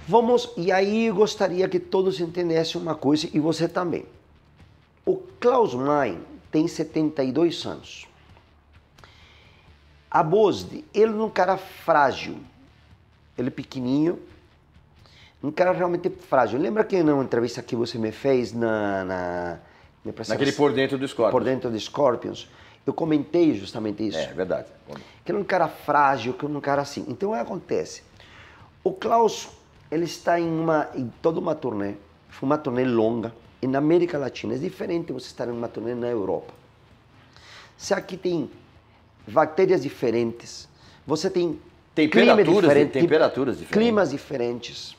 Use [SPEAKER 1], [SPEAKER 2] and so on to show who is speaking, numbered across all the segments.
[SPEAKER 1] Vamos, e aí eu gostaria que todos entendessem uma coisa, e você também. O Klaus Meine tem 72 anos. A voz dele, ele é um cara frágil. Ele é pequenininho, um cara realmente frágil. Lembra que na entrevista que você me fez
[SPEAKER 2] naquele Por Dentro do Scorpions.
[SPEAKER 1] Por Dentro do Scorpions, eu comentei justamente isso.
[SPEAKER 2] É verdade.
[SPEAKER 1] Que ele é um cara frágil, que ele é um cara assim. Então o que acontece? O Klaus, ele está em toda uma turnê, foi uma turnê longa, e na América Latina. É diferente você estar em uma turnê na Europa. Se aqui tem bactérias diferentes, você tem
[SPEAKER 2] temperaturas diferentes.
[SPEAKER 1] Climas diferentes.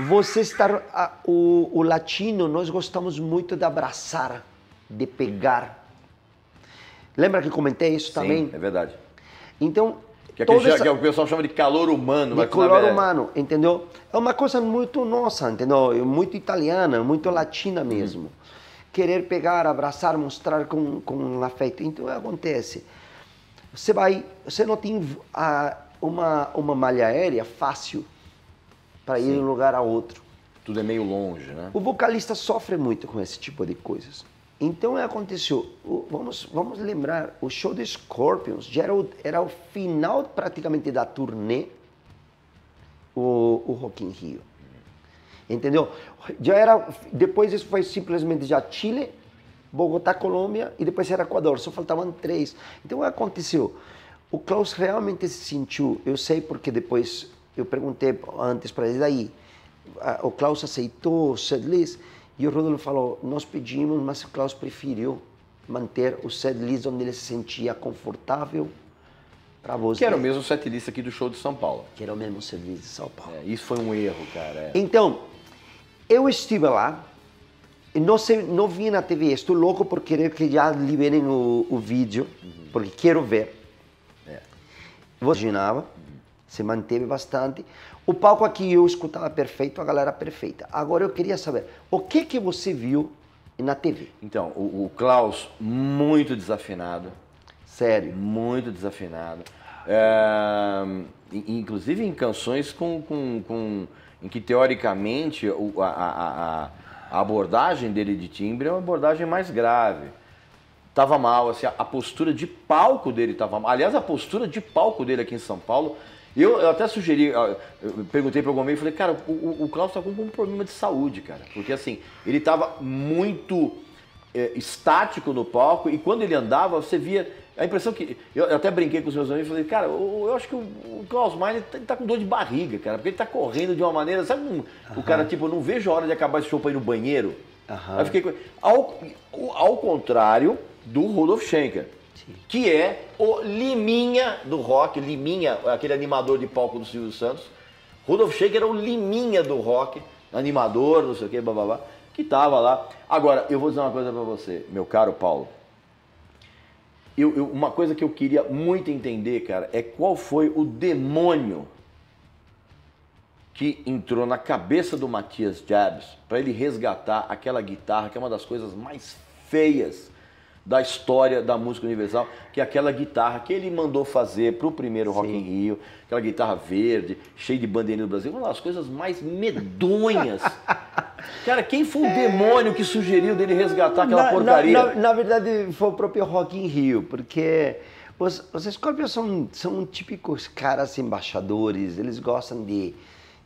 [SPEAKER 1] Você estar... O latino, nós gostamos muito de abraçar, de pegar. Lembra que comentei isso também?
[SPEAKER 2] Sim, é verdade.
[SPEAKER 1] Então...
[SPEAKER 2] Que o pessoal chama de calor humano.
[SPEAKER 1] De calor humano, entendeu? É uma coisa muito nossa, entendeu? Muito italiana, muito latina mesmo. Querer pegar, abraçar, mostrar com afeto. Então, o que acontece? Você não tem uma malha aérea fácil para ir de um lugar a outro.
[SPEAKER 2] Tudo é meio longe, né?
[SPEAKER 1] O vocalista sofre muito com esse tipo de coisas. Então, o que aconteceu? Vamos lembrar, o show de Scorpions já era o final praticamente da turnê, o Rock in Rio. Entendeu? Já era, depois isso foi simplesmente já Chile, Bogotá, Colômbia e depois era Equador, só faltavam 3. Então, o que aconteceu? O Klaus realmente se sentiu, eu sei porque depois eu perguntei antes para ele, daí, o Klaus aceitou o setlist e o Rodolfo falou, nós pedimos, mas o Klaus preferiu manter o setlist onde ele se sentia confortável para você.
[SPEAKER 2] Que era o mesmo setlist aqui do show de São Paulo.
[SPEAKER 1] Que era o mesmo setlist de São Paulo.
[SPEAKER 2] Isso foi um erro, cara.
[SPEAKER 1] Então, eu estive lá, não vi na TV, estou louco por querer que já liberem o vídeo, porque quero ver. Você imaginava, se manteve bastante. O palco aqui eu escutava perfeito, a galera perfeita. Agora eu queria saber, o que você viu na TV?
[SPEAKER 2] Então, o Klaus, muito desafinado.
[SPEAKER 1] Sério?
[SPEAKER 2] Muito desafinado. Inclusive em canções em que, teoricamente, a abordagem dele de timbre é uma abordagem mais grave. Tava mal, assim, a postura de palco dele tava mal. Aliás, a postura de palco dele aqui em São Paulo, eu até sugeri, eu perguntei para algum amigo e falei, cara, o Klaus tá com um problema de saúde, cara. Porque assim, ele tava muito estático no palco e quando ele andava, você via a impressão que... Eu até brinquei com os meus amigos e falei, cara, eu acho que o Klaus Meine tá com dor de barriga, cara, porque ele tá correndo de uma maneira, sabe, o cara, tipo, eu não vejo a hora de acabar esse show pra ir no banheiro. Aí eu fiquei com... Ao contrário do Rudolf Schenker, que é o Liminha do rock, Liminha, aquele animador de palco do Silvio Santos. Rudolf Schenker era o Liminha do rock, animador, não sei o que, blá, que tava lá. Agora, eu vou dizer uma coisa pra você, meu caro Paulo. Uma coisa que eu queria muito entender, cara, é qual foi o demônio que entrou na cabeça do Matthias Jabs para ele resgatar aquela guitarra, que é uma das coisas mais feias da história da música universal, que é aquela guitarra que ele mandou fazer para o primeiro Rock in Rio, aquela guitarra verde, cheia de bandeirinha do Brasil, uma das coisas mais medonhas. Cara, quem foi o demônio que sugeriu dele resgatar aquela porcaria?
[SPEAKER 1] Na verdade, foi o próprio Rock in Rio, porque os Scorpions são típicos caras embaixadores, eles gostam de...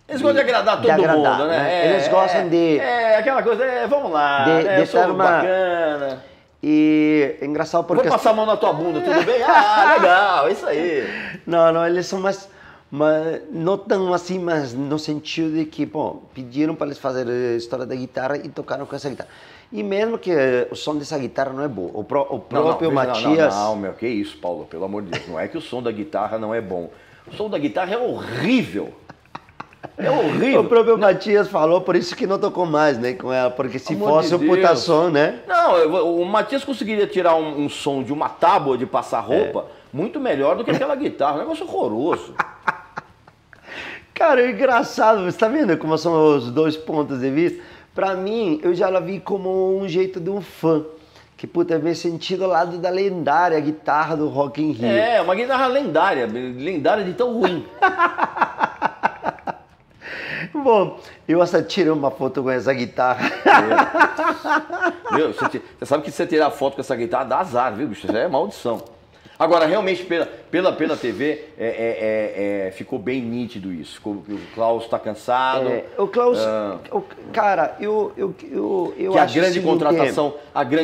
[SPEAKER 2] Eles gostam de agradar todo mundo, né?
[SPEAKER 1] Eles gostam de...
[SPEAKER 2] aquela coisa, vamos lá,
[SPEAKER 1] de
[SPEAKER 2] sou bacana.
[SPEAKER 1] E é engraçado porque...
[SPEAKER 2] Vou passar a mão na tua bunda, tudo bem? Ah, legal, isso aí.
[SPEAKER 1] Não, eles são mais não tão assim, mas no sentido de que, bom, pediram para eles fazer a história da guitarra e tocaram com essa guitarra. E mesmo que o som dessa guitarra não é bom, o próprio Matthias...
[SPEAKER 2] Não, meu, que isso, Paulo, pelo amor de Deus. Não é que o som da guitarra não é bom. O som da guitarra é horrível. É horrível.
[SPEAKER 1] O próprio Matthias falou, por isso que não tocou mais, né, com ela, porque se fosse o puta som, né?
[SPEAKER 2] Não, o Matthias conseguiria tirar um som de uma tábua de passar roupa muito melhor do que aquela guitarra, um negócio horroroso.
[SPEAKER 1] Cara, é engraçado, você tá vendo como são os dois pontos de vista? Pra mim, eu já vi como um jeito de um fã, que puta, me senti do lado da lendária guitarra do Rock in Rio.
[SPEAKER 2] É, uma guitarra lendária de tão ruim.
[SPEAKER 1] bom. Eu até tirei uma foto com essa guitarra.
[SPEAKER 2] Meu, você sabe que se você tirar foto com essa guitarra dá azar, viu, bicho? Isso é maldição. Agora, realmente, pela TV, ficou bem nítido isso. O Klaus está cansado.
[SPEAKER 1] O Klaus, cara, eu
[SPEAKER 2] que a
[SPEAKER 1] acho
[SPEAKER 2] grande
[SPEAKER 1] o seguinte,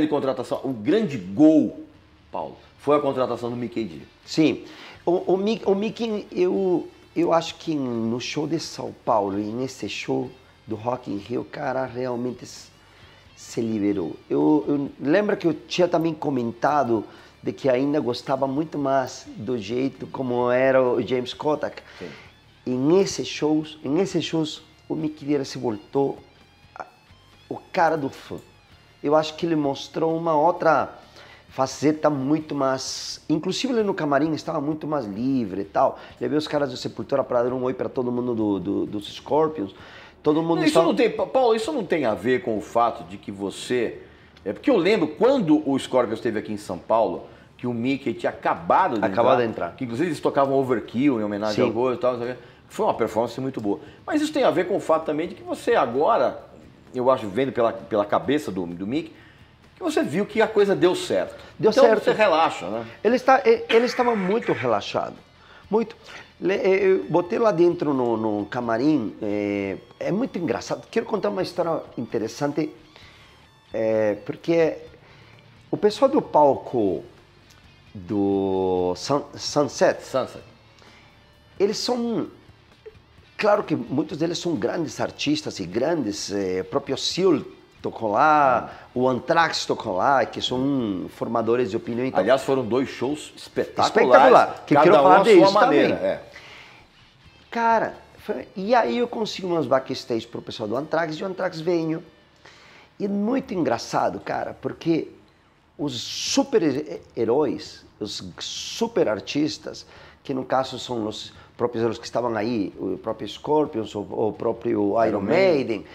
[SPEAKER 2] contratação, o grande gol, Paulo, foi a contratação do Mickey D.
[SPEAKER 1] Sim, o Mickey, eu acho que no show de São Paulo e nesse show do Rock in Rio, o cara realmente se liberou. Eu lembro que eu tinha também comentado de que ainda gostava muito mais do jeito como era o James Kotak.
[SPEAKER 2] Sim.
[SPEAKER 1] E nesses shows, o Mickey D se voltou o cara do fã. Eu acho que ele mostrou uma outra faceta muito mais... Inclusive ele no camarim estava muito mais livre e tal. Levei os caras do Sepultura para dar um oi para todo mundo dos Scorpions. Todo mundo
[SPEAKER 2] Paulo, isso não tem a ver com o fato de que você... porque eu lembro quando o Scorpions esteve aqui em São Paulo, que o Mickey tinha acabado de entrar. Que inclusive eles tocavam Overkill em homenagem ao Ghost e tal. Foi uma performance muito boa. Mas isso tem a ver com o fato também de que você agora, eu acho, vendo pela cabeça do Mickey, que você viu que a coisa deu certo.
[SPEAKER 1] Deu
[SPEAKER 2] então
[SPEAKER 1] certo.
[SPEAKER 2] Você relaxa, né?
[SPEAKER 1] Ele estava muito relaxado. Muito. Eu botei lá dentro no camarim. É muito engraçado. Quero contar uma história interessante. Porque o pessoal do palco do Sunset, eles são... Claro que muitos deles são grandes artistas e grandes... próprio Seal tocou lá, o Anthrax tocou lá, que são formadores de opinião. Então,
[SPEAKER 2] aliás, foram 2 shows espetaculares.
[SPEAKER 1] Espetacular. Que
[SPEAKER 2] cada
[SPEAKER 1] quero falar
[SPEAKER 2] à
[SPEAKER 1] disso
[SPEAKER 2] sua maneira.
[SPEAKER 1] também. Cara, e aí eu consegui umas backstage pro pessoal do Anthrax, e o Anthrax veio. E é muito engraçado, cara, porque os super-heróis, os super-artistas, que no caso são os próprios que estavam aí, o próprio Scorpions, o próprio Iron Maiden,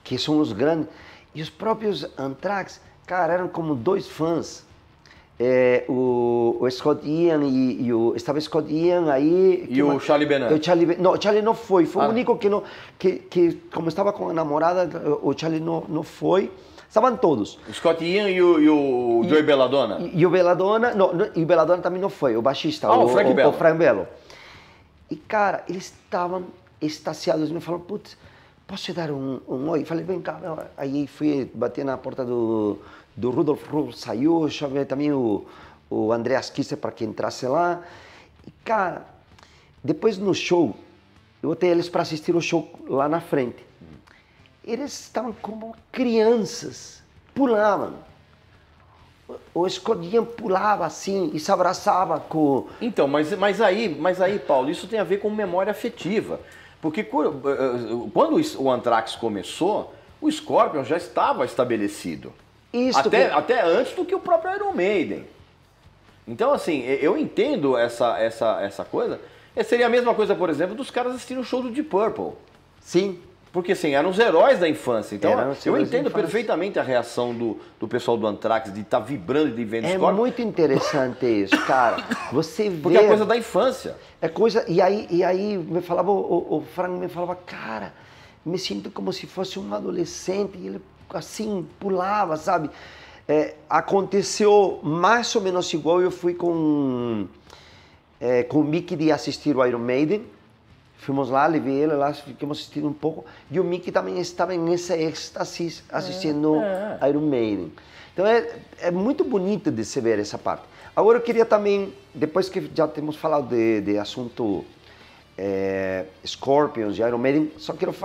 [SPEAKER 1] que são os grandes, e os próprios Anthrax, cara, eram como 2 fãs. O Scott Ian estava Scott Ian aí...
[SPEAKER 2] E o Charlie Bennett?
[SPEAKER 1] O Charlie não foi. Foi o único que como estava com a namorada, o Charlie não foi. Estavam todos.
[SPEAKER 2] O Scott Ian e o Joey Belladonna?
[SPEAKER 1] E o Belladonna... E o Belladonna também não foi, o baixista,
[SPEAKER 2] o Frank Bello.
[SPEAKER 1] O Frank Bello. E, cara, eles estavam extasiados. Me falaram, putz, posso te dar um oi? Falei, vem cá. Aí fui bater na porta do Rudolf Rupp, saiu, chamei também o Andreas Kisser para que entrasse lá. E, cara, depois no show, eu botei eles para assistir o show lá na frente. Eles estavam como crianças, pulavam. O Scott pulava assim e se abraçava com...
[SPEAKER 2] Então, mas aí, Paulo, isso tem a ver com memória afetiva. Porque quando o Anthrax começou, o Scorpion já estava estabelecido. Até antes do que o próprio Iron Maiden. Então, assim, eu entendo essa coisa. Seria a mesma coisa, por exemplo, dos caras assistirem o show do Deep Purple.
[SPEAKER 1] Sim.
[SPEAKER 2] Porque, assim, eram os heróis da infância. Então, eu entendo perfeitamente a reação do pessoal do Anthrax de estar vibrando e de ver Scorpion.
[SPEAKER 1] É muito interessante isso, cara. Você vê...
[SPEAKER 2] Porque é coisa da infância.
[SPEAKER 1] É coisa... E aí me falava, o Frank me falava, cara, me sinto como se fosse um adolescente. E ele, assim, pulava, sabe? Aconteceu mais ou menos igual. Eu fui com o Mickey de assistir o Iron Maiden. Fomos lá, levei ele lá, ficamos assistindo um pouco. E o Mickey também estava nesse êxtase assistindo Iron Maiden. Então é muito bonito de se ver essa parte. Agora eu queria também, depois que já temos falado de assunto Scorpions e Iron Maiden, só quero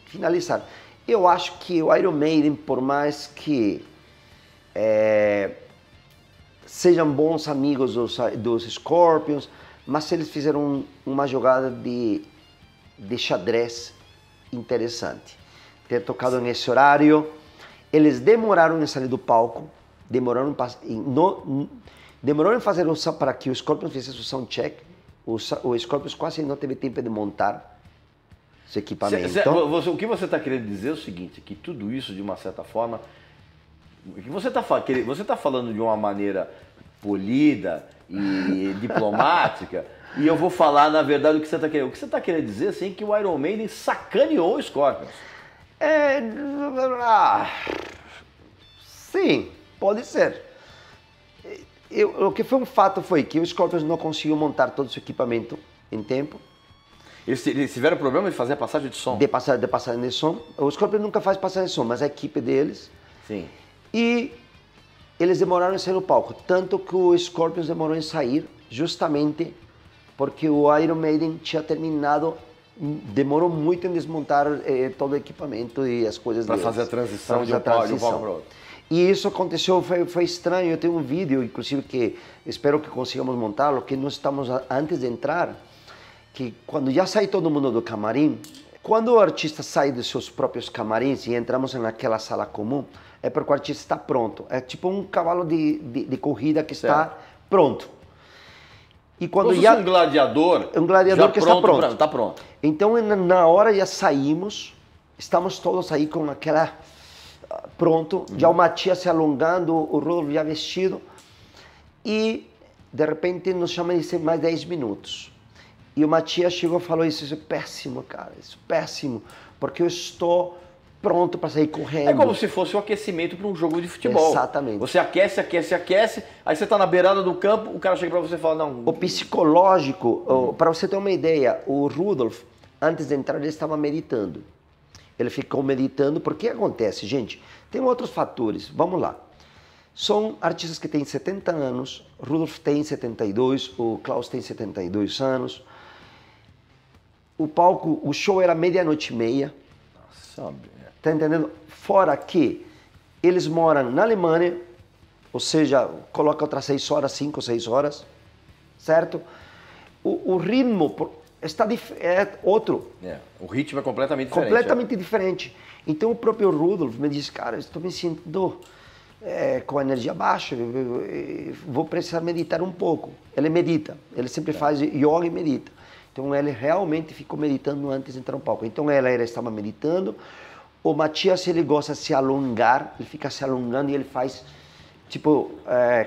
[SPEAKER 1] finalizar. Eu acho que o Iron Maiden, por mais que sejam bons amigos dos Scorpions, mas eles fizeram uma jogada de xadrez interessante. Ter tocado nesse horário, eles demoraram em sair do palco, demoraram em fazer para que o Scorpions fizesse o soundcheck. O Scorpions quase não teve tempo de montar esse equipamento.
[SPEAKER 2] O que você está querendo dizer é o seguinte, que tudo isso, de uma certa forma, que você está falando de uma maneira polida e diplomática, E eu vou falar, na verdade, o que você está querendo. O que você está querendo dizer, assim, é que o Iron Maiden sacaneou o Scorpions.
[SPEAKER 1] Sim, pode ser. O que foi um fato foi que o Scorpions não conseguiu montar todo o seu equipamento em tempo.
[SPEAKER 2] Eles tiveram problema de fazer a passagem de som?
[SPEAKER 1] De passagem de som. O Scorpions nunca faz passagem de som, mas a equipe deles.
[SPEAKER 2] Sim.
[SPEAKER 1] E eles demoraram em sair no palco. Tanto que o Scorpions demorou em sair justamente porque o Iron Maiden tinha terminado, demorou muito em desmontar todo o equipamento e as coisas deles.
[SPEAKER 2] Para fazer a transição de um palco para outro.
[SPEAKER 1] E isso aconteceu, foi estranho. Eu tenho um vídeo, inclusive, que espero que consigamos montá-lo, que nós estamos, antes de entrar, que quando já sai todo mundo do camarim, quando o artista sai dos seus próprios camarins e entramos naquela sala comum, é porque o artista está pronto. É tipo um cavalo de corrida que está pronto. E quando
[SPEAKER 2] já um gladiador
[SPEAKER 1] que está pronto.
[SPEAKER 2] Está pronto.
[SPEAKER 1] Então, na hora já saímos, estamos todos aí com aquela pronto, já o Matias se alongando, o Rudolf já vestido, e de repente nos chama e disse mais 10 minutos. E o Matias chegou e falou isso é péssimo, cara, isso é péssimo, porque eu estou pronto para sair correndo.
[SPEAKER 2] É como se fosse um aquecimento para um jogo de futebol.
[SPEAKER 1] Exatamente.
[SPEAKER 2] Você aquece, aí você está na beirada do campo, o cara chega para você e fala, não...
[SPEAKER 1] O psicológico, para você ter uma ideia, o Rudolf, antes de entrar, ele estava meditando. Ele ficou meditando, porque acontece, gente, tem outros fatores, vamos lá. São artistas que têm 70 anos, Rudolf tem 72, o Klaus tem 72 anos. O palco, o show era 00:30.
[SPEAKER 2] Nossa,
[SPEAKER 1] tá entendendo? Fora que eles moram na Alemanha, ou seja, coloca outras 6 horas, 5 ou 6 horas, certo? O ritmo é outro.
[SPEAKER 2] O ritmo é completamente diferente.
[SPEAKER 1] Completamente diferente. Então o próprio Rudolf me disse, cara, estou me sentindo com a energia baixa, vou precisar meditar um pouco. Ele medita, ele sempre faz yoga e medita. Então ele realmente ficou meditando antes de entrar no palco. Então ela estava meditando. O Matias, ele gosta de se alongar, ele fica se alongando e ele faz tipo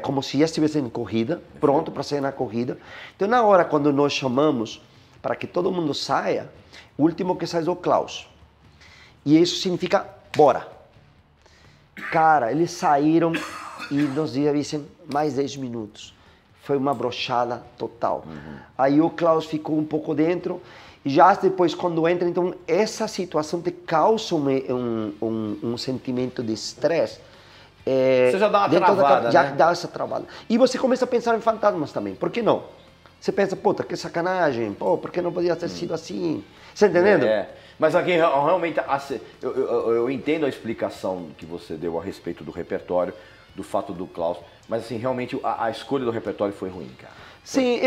[SPEAKER 1] como se já estivesse em corrida, pronto para sair na corrida. Então na hora quando nós chamamos para que todo mundo saia, o último que sai é o Klaus. E isso significa bora. Cara, eles saíram e nos dizem mais 10 minutos. Foi uma brochada total. Aí o Klaus ficou um pouco dentro, e já depois quando entra, então essa situação te causa um sentimento de estresse.
[SPEAKER 2] Você já dá uma travada,
[SPEAKER 1] já
[SPEAKER 2] né?
[SPEAKER 1] dá essa travada. E você começa a pensar em fantasmas também, por que não? Você pensa, puta, que sacanagem, pô, por que não podia ter sido assim? Você entendendo?
[SPEAKER 2] Mas aqui realmente eu entendo a explicação que você deu a respeito do repertório, do fato do Klaus, mas assim, realmente a escolha do repertório foi ruim, cara.
[SPEAKER 1] Sim,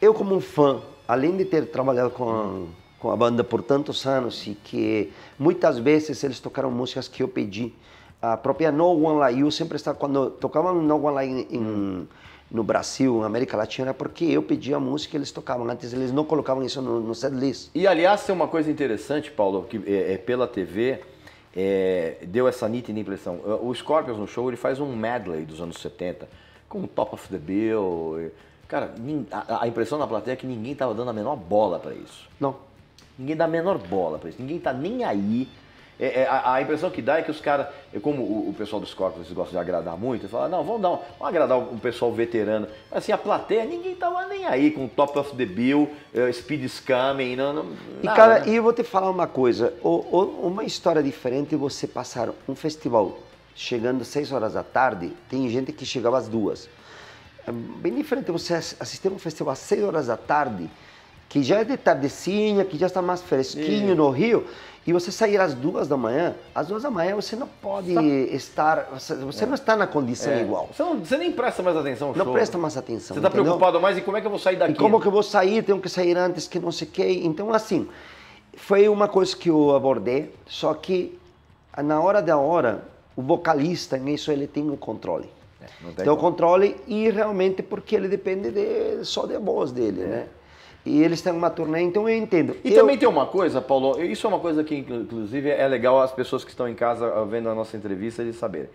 [SPEAKER 1] eu como um fã, além de ter trabalhado com a banda por tantos anos e que muitas vezes eles tocaram músicas que eu pedi, a própria No One Like You sempre estava, quando tocavam No One Like no Brasil, na América Latina, porque eu pedia a música e eles tocavam. Antes eles não colocavam isso no setlist.
[SPEAKER 2] E aliás, tem uma coisa interessante, Paulo, que pela TV deu essa nítida impressão. O Scorpions no show ele faz um medley dos anos 70, com Top of the Bill. Cara, a impressão na plateia é que ninguém estava dando a menor bola para isso.
[SPEAKER 1] Não.
[SPEAKER 2] Ninguém dá a menor bola para isso. Ninguém tá nem aí. A impressão que dá é que os caras, como o pessoal dos Scorpions gosta de agradar muito, eles falam, não, vamos agradar o pessoal veterano. Assim, a plateia, ninguém tava nem aí com Top of the Bill, Speed is Coming, nada,
[SPEAKER 1] e cara, né? E eu vou te falar uma coisa, uma história diferente é você passar um festival chegando às 6 horas da tarde, tem gente que chegava às 2. É bem diferente você assistir um festival às 6 horas da tarde, que já é de tardecinha, que já está mais fresquinho no Rio, e você sair às 2 da manhã, às 2 da manhã você não pode estar, você não está na condição igual.
[SPEAKER 2] Você nem presta mais atenção ao show.
[SPEAKER 1] Não presta mais atenção.
[SPEAKER 2] Você está preocupado mais em como é que eu vou sair daqui.
[SPEAKER 1] E como que eu vou sair, tenho que sair antes que não sei o quê. Então assim, foi uma coisa que eu abordei, só que na hora da hora, o vocalista, nisso ele tem o controle. Tem o controle e realmente porque ele depende só da voz dele, né? E eles têm uma turnê, então eu entendo.
[SPEAKER 2] E também tem uma coisa, Paulo, isso é uma coisa que inclusive é legal as pessoas que estão em casa vendo a nossa entrevista de saberem.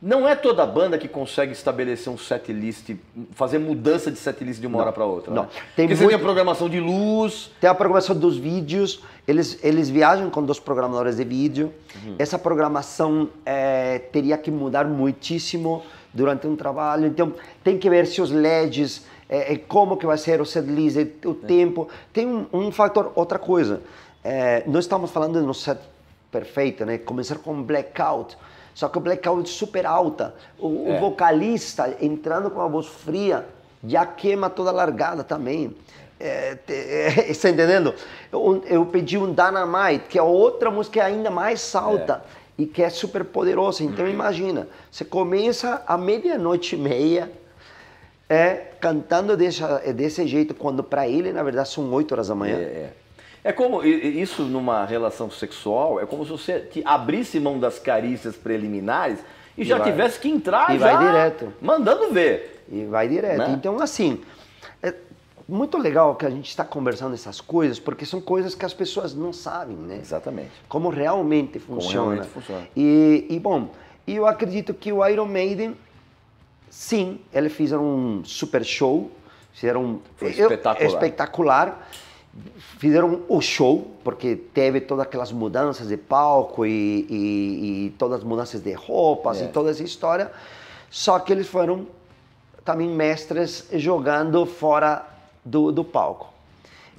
[SPEAKER 2] Não é toda banda que consegue estabelecer um setlist, fazer mudança de setlist de uma hora para outra.
[SPEAKER 1] Não.
[SPEAKER 2] Né?
[SPEAKER 1] Tem
[SPEAKER 2] Porque você tem a programação de luz.
[SPEAKER 1] Tem a programação dos vídeos, eles viajam com 2 programadores de vídeo. Essa programação teria que mudar muitíssimo durante um trabalho. Então, tem que ver se os LEDs, como que vai ser o setlist, o tempo. Tem um fator, outra coisa. Nós estamos falando de um set perfeito, né? Começar com blackout. Só que o blackout é super alta. O vocalista entrando com a voz fria já queima toda a largada também. Está entendendo? Eu pedi um Dynamite, que é outra música ainda mais alta e que é super poderosa. Então imagina, você começa à 00:30 cantando desse jeito, quando para ele, na verdade, são 8 horas da manhã.
[SPEAKER 2] É como, isso numa relação sexual, é como se você abrisse mão das carícias preliminares e já tivesse que entrar
[SPEAKER 1] e vai direto.
[SPEAKER 2] Mandando ver.
[SPEAKER 1] E vai direto. Né? Então, assim, é muito legal que a gente está conversando essas coisas, porque são coisas que as pessoas não sabem, né?
[SPEAKER 2] Exatamente.
[SPEAKER 1] Como realmente funciona.
[SPEAKER 2] Como realmente funciona.
[SPEAKER 1] Bom, eu acredito que o Iron Maiden, sim, eles fizeram um super show, fizeram espetacular. Fizeram o show, porque teve todas aquelas mudanças de palco e todas as mudanças de roupas e toda essa história. Só que eles foram também mestres jogando fora do palco.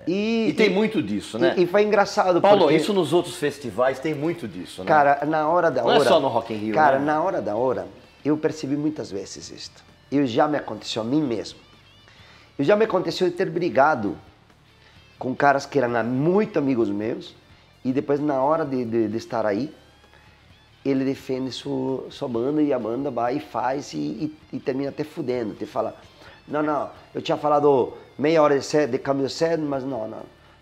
[SPEAKER 2] E tem muito disso, né?
[SPEAKER 1] E foi engraçado,
[SPEAKER 2] Paulo,
[SPEAKER 1] porque...
[SPEAKER 2] isso nos outros festivais tem muito disso, né?
[SPEAKER 1] Cara, na hora da hora...
[SPEAKER 2] Não é só no Rock in Rio,
[SPEAKER 1] cara,
[SPEAKER 2] né?
[SPEAKER 1] na hora da hora, eu percebi muitas vezes isto. E já me aconteceu a mim mesmo. E já me aconteceu de ter brigado com caras que eram muito amigos meus, e depois, na hora de estar aí, ele defende sua banda, e a banda vai e faz, e termina até fudendo, te fala, não, eu tinha falado meia hora de câmbio de set, mas não,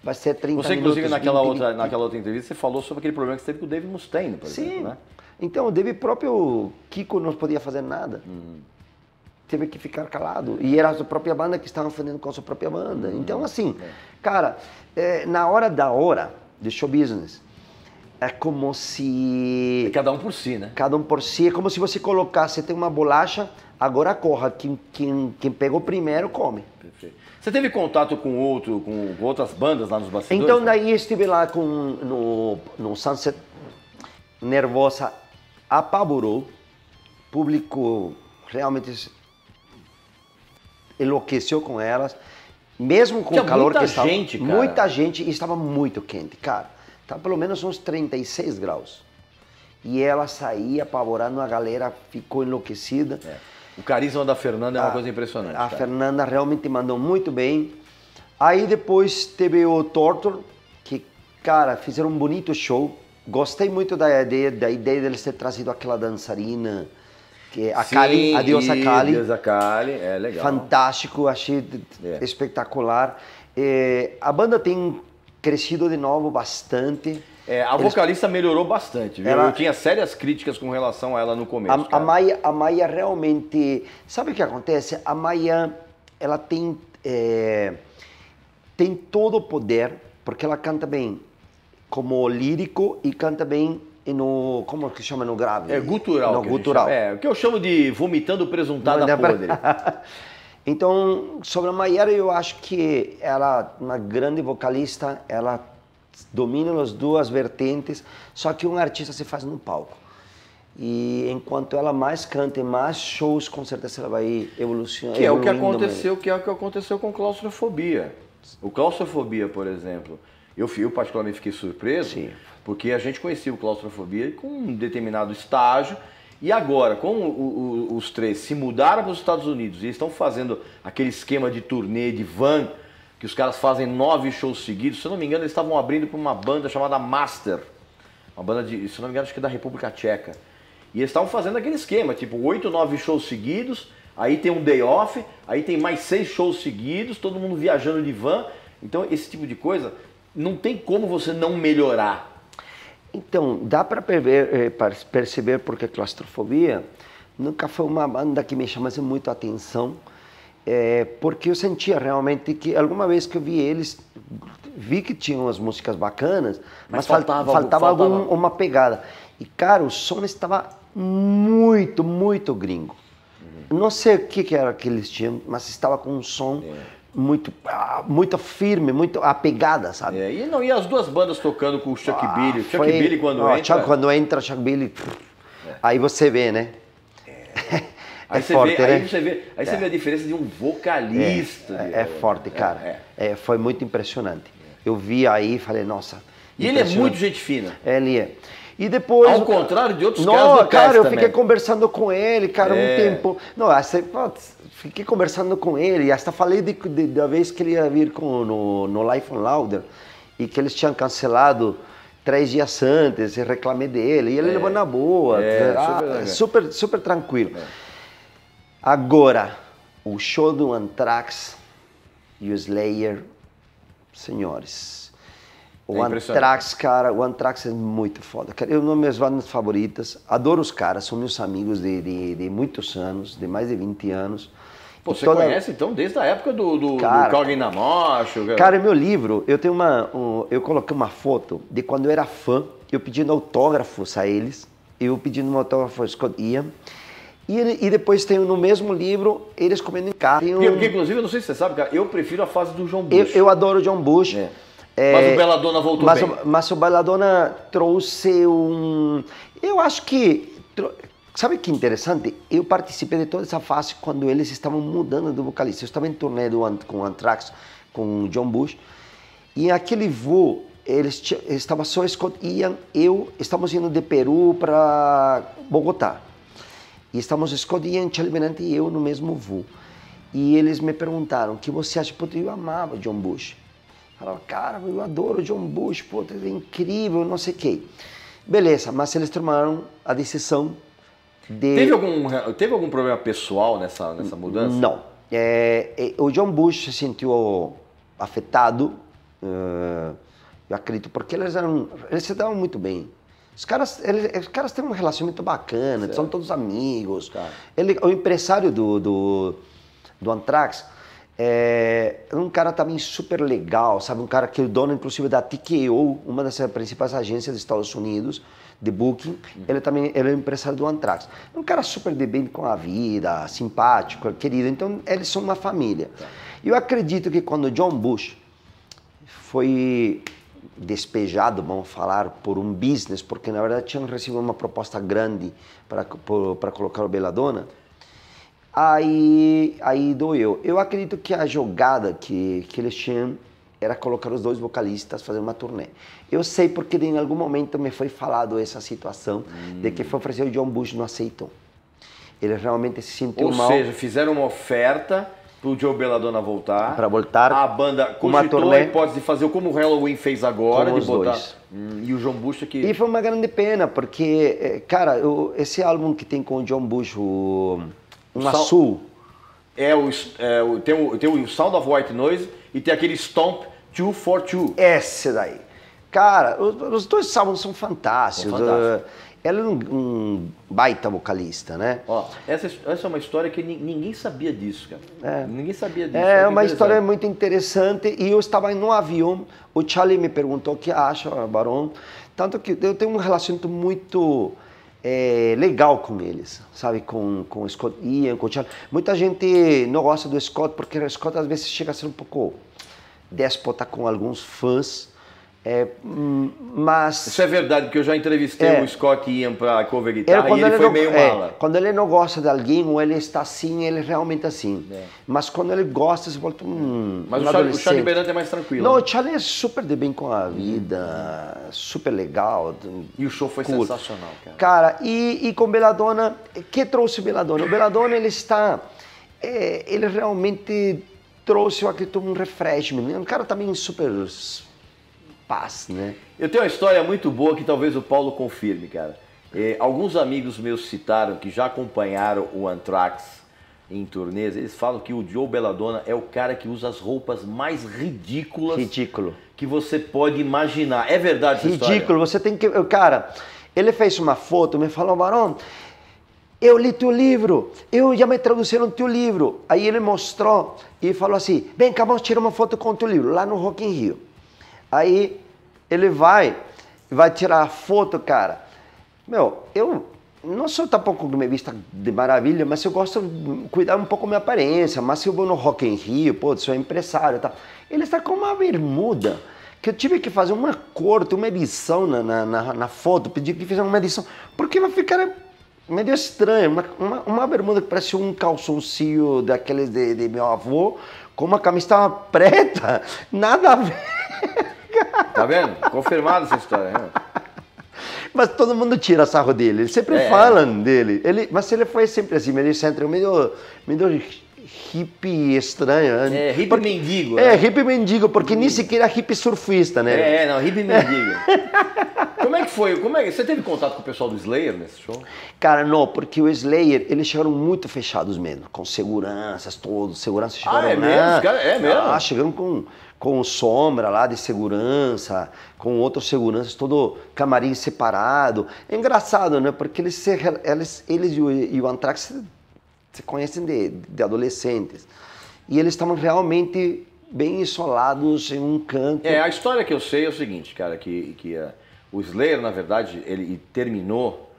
[SPEAKER 1] vai ser 30 minutos.
[SPEAKER 2] Você, inclusive, naquela outra entrevista, você falou sobre aquele problema que você teve com o Dave Mustaine, por exemplo, né?
[SPEAKER 1] Então, o Dave próprio, Kiko não podia fazer nada. Teve que ficar calado. E era a sua própria banda que estava fazendo com a sua própria banda. Então, assim, cara, na hora da hora de show business, é como se...
[SPEAKER 2] É cada um por si, né?
[SPEAKER 1] Cada um por si. É como se você colocasse, tem uma bolacha, agora corra. Quem pegou primeiro, come.
[SPEAKER 2] Perfeito. Você teve contato com outras bandas lá nos bastidores?
[SPEAKER 1] Então, daí estive lá no Sunset, Nervosa apavorou. Público realmente... enlouqueceu com elas, mesmo com o calor que estava. Muita gente, e estava muito quente, cara. Estava pelo menos uns 36 graus. E ela saía apavorando, a galera ficou enlouquecida.
[SPEAKER 2] O carisma da Fernanda é uma coisa impressionante.
[SPEAKER 1] A Fernanda realmente mandou muito bem. Aí depois teve o Torture, que, cara, fizeram um bonito show. Gostei muito da ideia deles ter trazido aquela dançarina. Que a Kali, a deusa Kali.
[SPEAKER 2] Deusa Kali, é legal.
[SPEAKER 1] Fantástico, achei espetacular. A banda tem crescido de novo bastante.
[SPEAKER 2] A vocalista melhorou bastante, viu? Eu tinha sérias críticas com relação a ela no começo.
[SPEAKER 1] A Maia realmente... Sabe o que acontece? A Maia, ela tem todo o poder, porque ela canta bem como lírico e canta bem como que chama no grave?
[SPEAKER 2] Gutural.
[SPEAKER 1] No gutural.
[SPEAKER 2] O que eu chamo de vomitando presuntada podre.
[SPEAKER 1] Então, sobre a Maiara, eu acho que ela é uma grande vocalista, ela domina as duas vertentes, só que um artista se faz no palco. E enquanto ela mais canta e mais shows, com certeza ela vai evolucionar.
[SPEAKER 2] Que é o que aconteceu com Claustrofobia. O Claustrofobia, por exemplo, eu particularmente fiquei surpreso. Sim. Porque a gente conhecia o Claustrofobia com um determinado estágio, e agora, como os três se mudaram para os Estados Unidos e estão fazendo aquele esquema de turnê, de van, que os caras fazem 9 shows seguidos, se eu não me engano, eles estavam abrindo para uma banda chamada Master, uma banda se eu não me engano, acho que é da República Tcheca. E eles estavam fazendo aquele esquema, tipo 8, 9 shows seguidos, aí tem um day off, aí tem mais 6 shows seguidos, todo mundo viajando de van. Então, esse tipo de coisa, não tem como você não melhorar.
[SPEAKER 1] Então, dá para perceber porque Claustrofobia nunca foi uma banda que me chamasse muito a atenção, porque eu sentia realmente que alguma vez que eu vi eles, vi que tinham umas músicas bacanas, mas faltava uma pegada. E, cara, o som estava muito, muito gringo. Não sei o que era que eles tinham, mas estava com um som muito firme, muito apegada, sabe?
[SPEAKER 2] E as duas bandas tocando com o Chuck Billy. Chuck Billy
[SPEAKER 1] quando entra, Chuck Billy, aí você vê, né?
[SPEAKER 2] Aí você
[SPEAKER 1] forte,
[SPEAKER 2] vê,
[SPEAKER 1] né?
[SPEAKER 2] Aí você vê a diferença de um vocalista.
[SPEAKER 1] É forte, cara. Foi muito impressionante. Eu vi aí e falei, nossa.
[SPEAKER 2] E ele é muito gente fina.
[SPEAKER 1] Ele é. E depois.
[SPEAKER 2] Ao contrário de outros caras do
[SPEAKER 1] cara, eu
[SPEAKER 2] também.
[SPEAKER 1] fiquei conversando com ele, cara, um tempo. Não, fiquei conversando com ele, e até falei da vez que ele ia vir no Life on Louder e que eles tinham cancelado 3 dias antes, e reclamei dele, e ele levou na boa. Super tranquilo. Agora, o show do Anthrax e o Slayer, senhores. O Anthrax, cara, o Anthrax é muito foda. É uma das minhas bandas favoritas. Adoro os caras, são meus amigos de muitos anos, de mais de 20 anos.
[SPEAKER 2] Pô, você conhece então desde a época do Cogni na Mocho?
[SPEAKER 1] Cara, meu livro, eu tenho eu coloquei uma foto de quando eu era fã, eu pedindo autógrafos a eles, eu pedindo um autógrafo ao Scott Ian. E depois tem no mesmo livro, eles comendo em casa.
[SPEAKER 2] Porque, inclusive, eu não sei se você sabe, cara, eu prefiro a fase do John Bush.
[SPEAKER 1] Eu adoro o John Bush.
[SPEAKER 2] Mas o Belladonna voltou bem.
[SPEAKER 1] Mas o Belladonna trouxe um... Eu acho que... Sabe que interessante? Eu participei de toda essa fase quando eles estavam mudando do vocalista. Eu estava em turnê com o Anthrax, com o John Bush. E aquele voo, estava só Scott Ian, estamos indo de Peru para Bogotá. E estamos Scott Ian, Charlie Benante e eu no mesmo voo. E eles me perguntaram, o que você acha? Pô, eu amava John Bush. Falaram, cara, eu adoro John Bush, pô, é incrível, não sei o quê. Beleza, mas eles tomaram a decisão de...
[SPEAKER 2] Teve algum problema pessoal nessa mudança?
[SPEAKER 1] Não. O John Bush se sentiu afetado, eu acredito, porque eles se davam muito bem. Os caras têm um relacionamento bacana, certo. São todos amigos. Tá. O empresário do Anthrax é um cara também super legal, sabe? Um cara que é o dono, inclusive, da TKO, uma das principais agências dos Estados Unidos, de booking. Ele é o empresário do Anthrax. É um cara super de bem com a vida, simpático, querido. Então, eles são uma família. Tá. Eu acredito que quando John Bush foi despejado, vamos falar, por um business, porque na verdade tinham recebido uma proposta grande para colocar o Belladonna, aí doeu. Eu acredito que a jogada que eles tinham era colocar os dois vocalistas, fazer uma turnê. Eu sei porque em algum momento me foi falado essa situação de que foi oferecer o John Bush, não aceitou. Ele realmente se sentiu mal.
[SPEAKER 2] Ou seja, fizeram uma oferta pro Joe Belladonna voltar.
[SPEAKER 1] Para voltar.
[SPEAKER 2] A banda cogitou a hipótese de fazer como o Halloween fez agora, de botar. E o John Bush aqui.
[SPEAKER 1] E foi uma grande pena, porque, cara, esse álbum que tem com o John Bush, azul.
[SPEAKER 2] Tem o Sound of White Noise e tem aquele Stomp 242.
[SPEAKER 1] Esse daí. Cara, os dois álbuns são fantásticos. Ela é um baita vocalista, né?
[SPEAKER 2] Ó, essa é uma história que ninguém sabia disso, cara. Ninguém sabia disso.
[SPEAKER 1] É uma história muito interessante. E eu estava no avião, o Charlie me perguntou o que acha, Barão. Tanto que eu tenho um relacionamento muito legal com eles, sabe? Com o Scott Ian, com o Charlie. Muita gente não gosta do Scott, porque o Scott às vezes chega a ser um pouco déspota com alguns fãs. Mas...
[SPEAKER 2] Isso é verdade, porque eu já entrevistei o Scott Ian para cover guitarra e ele foi meio mala.
[SPEAKER 1] Quando ele não gosta de alguém, ou ele está assim, ele é realmente assim. Mas quando ele gosta, você volta
[SPEAKER 2] Mas o Charlie Benante é mais tranquilo.
[SPEAKER 1] Não, o Charlie é super de bem com a vida, super legal.
[SPEAKER 2] E o show foi sensacional, cara.
[SPEAKER 1] Cara, e com o Belladonna, o que trouxe o Belladonna? O Belladonna, ele realmente trouxe, eu acredito, um refreshment. Um cara também super... paz, né?
[SPEAKER 2] Eu tenho uma história muito boa que talvez o Paulo confirme, cara. Alguns amigos meus citaram que já acompanharam o Anthrax em turnês, eles falam que o Joe Belladonna é o cara que usa as roupas mais ridículas que você pode imaginar. É verdade essa história?
[SPEAKER 1] Ridículo, você tem que... Cara, ele fez uma foto, me falou, Barão, eu li teu livro, eu já me traduziram teu livro. Aí ele mostrou e falou assim, vem cá, vamos tirar uma foto com o teu livro, lá no Rock in Rio. Aí ele vai tirar a foto, cara. Meu, eu não sou tampouco que me vista de maravilha, mas eu gosto de cuidar um pouco da minha aparência. Mas se eu vou no Rock in Rio, pô, sou empresário e tal. Ele está com uma bermuda, que eu tive que fazer uma corte, uma edição na foto, pedi que fizessem uma edição, porque vai ficar meio estranho. Uma bermuda que parece um calçãozinho daqueles de meu avô, com uma camiseta preta, nada a ver.
[SPEAKER 2] Tá vendo? Confirmada essa história, né?
[SPEAKER 1] Mas todo mundo tira sarro dele, eles sempre falam dele. Mas ele foi sempre assim, meio excêntrico, meio hippie estranho.
[SPEAKER 2] É, hippie mendigo.
[SPEAKER 1] É, hippie mendigo, porque nem sequer é hippie surfista, né?
[SPEAKER 2] Não, hippie mendigo. Como é que foi? Você teve contato com o pessoal do Slayer nesse show?
[SPEAKER 1] Cara, não, porque o Slayer, eles chegaram muito fechados mesmo, com seguranças todos, seguranças chegaram
[SPEAKER 2] é mesmo? É mesmo?
[SPEAKER 1] Chegaram com sombra lá de segurança, com outros seguranças, todo camarim separado. É engraçado, né? Porque eles e o Anthrax se conhecem de adolescentes. E eles estavam realmente bem isolados em um canto.
[SPEAKER 2] A história que eu sei é o seguinte, cara, que o Slayer, na verdade, ele terminou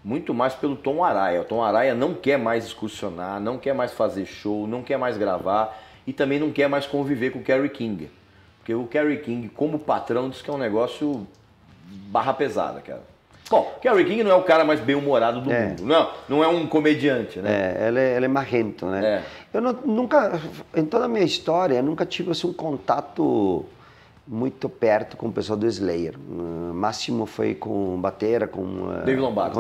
[SPEAKER 2] muito mais pelo Tom Araya. O Tom Araya não quer mais excursionar, não quer mais fazer show, não quer mais gravar e também não quer mais conviver com o Kerry King. Porque o Kerry King, como patrão, diz que é um negócio barra pesada, cara. Bom, Kerry King não é o cara mais bem-humorado do mundo, não é um comediante, né?
[SPEAKER 1] Ele é marrento, né? Eu nunca, em toda a minha história, eu nunca tive assim, um contato muito perto com o pessoal do Slayer. Máximo foi com batera, com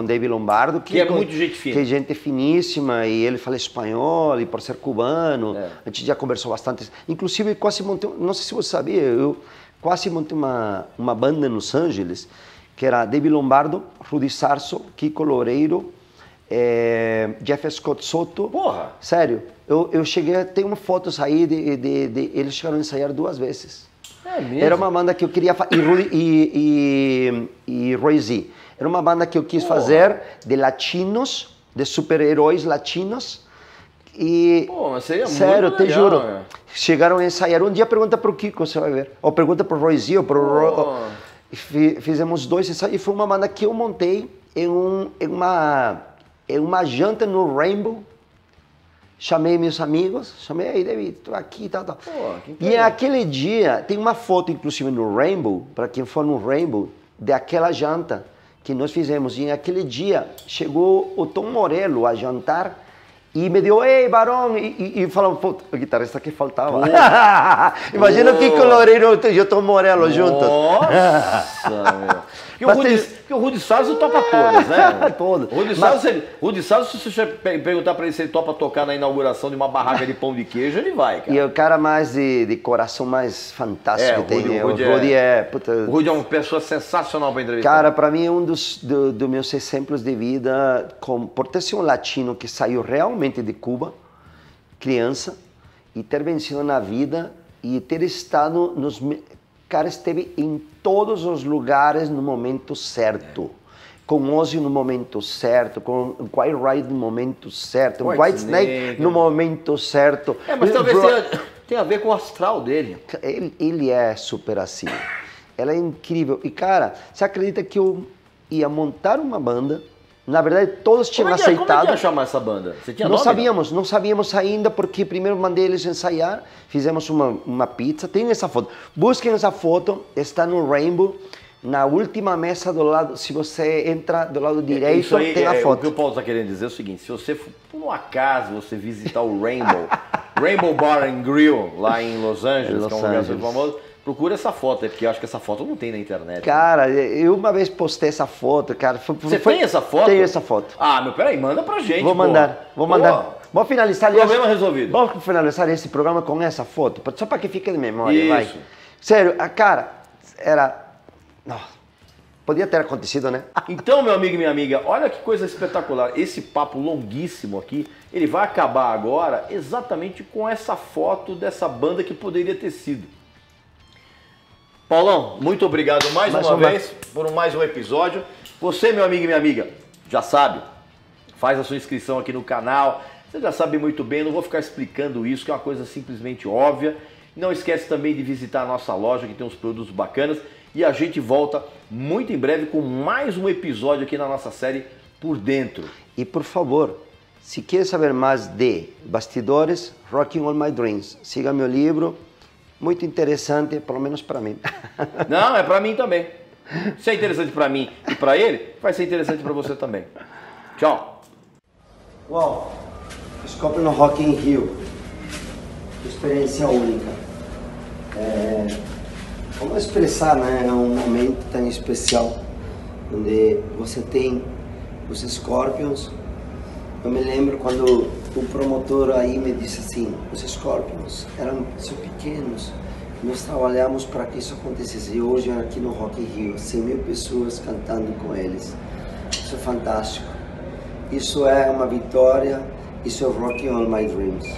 [SPEAKER 1] Dave Lombardo, que é
[SPEAKER 2] muito gente fina.
[SPEAKER 1] Que é gente finíssima, e ele fala espanhol, e por ser cubano, a gente já conversou bastante. Inclusive, quase montei, não sei se você sabia, eu quase montei uma banda em Los Angeles, que era Dave Lombardo, Rudy Sarso, Kiko Loureiro, Jeff Scott Soto.
[SPEAKER 2] Porra!
[SPEAKER 1] Sério, eu cheguei, tem uma fotos aí eles chegaram a ensaiar 2 vezes.
[SPEAKER 2] É mesmo?
[SPEAKER 1] Era uma banda que eu queria fazer, e Roy Z. Era uma banda que eu quis fazer de latinos, de super-heróis latinos. E,
[SPEAKER 2] mas seria
[SPEAKER 1] sério,
[SPEAKER 2] muito legal,
[SPEAKER 1] te juro.
[SPEAKER 2] Né?
[SPEAKER 1] Chegaram a ensaiar. Um dia pergunta pro Kiko, você vai ver. Ou pergunta pro Roy Z, ou pro Roy. Fizemos 2 ensaios. E foi uma banda que eu montei em uma janta no Rainbow. Chamei meus amigos, aí, David, estou aqui e tal. E aquele dia, tem uma foto, inclusive, no Rainbow, para quem for no Rainbow, daquela janta que nós fizemos. E naquele dia, chegou o Tom Morello a jantar e me deu, ei, Barão, e falou, pô, o guitarrista que faltava. Imagina o Kiko Loureiro e o Tom Morello juntos.
[SPEAKER 2] Nossa, meu. Porque o Rudy Sarzo topa todas, né?
[SPEAKER 1] Todas.
[SPEAKER 2] O Rudy Sarzo, se você perguntar pra ele se ele topa tocar na inauguração de uma barraca de pão de queijo, ele vai, cara.
[SPEAKER 1] E o cara mais de coração mais fantástico que tem. O Rudy
[SPEAKER 2] o Rudy é uma pessoa sensacional pra entrevistar.
[SPEAKER 1] Cara, pra mim é um dos meus exemplos de vida, por ter sido um latino que saiu realmente de Cuba, criança, e ter vencido na vida e ter estado nos... Cara, esteve em todos os lugares no momento certo. Com Ozzy no momento certo, com Quiet Riot no momento certo, Whitesnake no momento certo.
[SPEAKER 2] Mas talvez tenha a ver com o astral dele.
[SPEAKER 1] Ele é super assim. Ela é incrível. E, cara, você acredita que eu ia montar uma banda? Na verdade, todos tinham aceitado.
[SPEAKER 2] Como é que ia chamar essa banda? Você tinha nome?
[SPEAKER 1] Não sabíamos ainda, porque primeiro mandei eles ensaiar, fizemos uma pizza, tem essa foto. Busquem essa foto, está no Rainbow, na última mesa do lado, se você entra do lado direito,
[SPEAKER 2] aí,
[SPEAKER 1] tem a foto.
[SPEAKER 2] O que o Paulo está querendo dizer é o seguinte, se você, por um acaso, você visitar o Rainbow, Rainbow Bar and Grill, lá em Los Angeles, que é um lugar super famoso, procura essa foto, porque eu acho que essa foto não tem na internet.
[SPEAKER 1] Cara, eu uma vez postei essa foto, cara.
[SPEAKER 2] Você tem essa foto?
[SPEAKER 1] Tenho essa foto.
[SPEAKER 2] Peraí, manda pra gente.
[SPEAKER 1] Vou mandar. Vamos finalizar.
[SPEAKER 2] Problema resolvido.
[SPEAKER 1] Vamos finalizar esse programa com essa foto, só para que fique de memória,
[SPEAKER 2] Isso.
[SPEAKER 1] vai. Sério, cara, era... Não, podia ter acontecido, né?
[SPEAKER 2] Então, meu amigo e minha amiga, olha que coisa espetacular. Esse papo longuíssimo aqui, ele vai acabar agora exatamente com essa foto dessa banda que poderia ter sido. Paulão, muito obrigado mais uma vez por mais um episódio. Você, meu amigo e minha amiga, já sabe, faz a sua inscrição aqui no canal. Você já sabe muito bem, não vou ficar explicando isso, que é uma coisa simplesmente óbvia. Não esquece também de visitar a nossa loja, que tem uns produtos bacanas. E a gente volta muito em breve com mais um episódio aqui na nossa série por dentro.
[SPEAKER 1] E por favor, se quer saber mais de bastidores, Rocking All My Dreams, siga meu livro, muito interessante, pelo menos para mim.
[SPEAKER 2] Não, é para mim também. Se é interessante para mim e para ele, vai ser interessante para você também. Tchau.
[SPEAKER 1] Uau, Scorpio no Rock in Rio, experiência única. Como expressar, né? É um momento tão especial, onde você tem os Scorpions. Eu me lembro quando o promotor aí me disse assim, os Scorpions são pequenos, nós trabalhamos para que isso acontecesse. E hoje aqui no Rock in Rio, 100.000 pessoas cantando com eles. Isso é fantástico. Isso é uma vitória, isso é Rocking All My Dreams.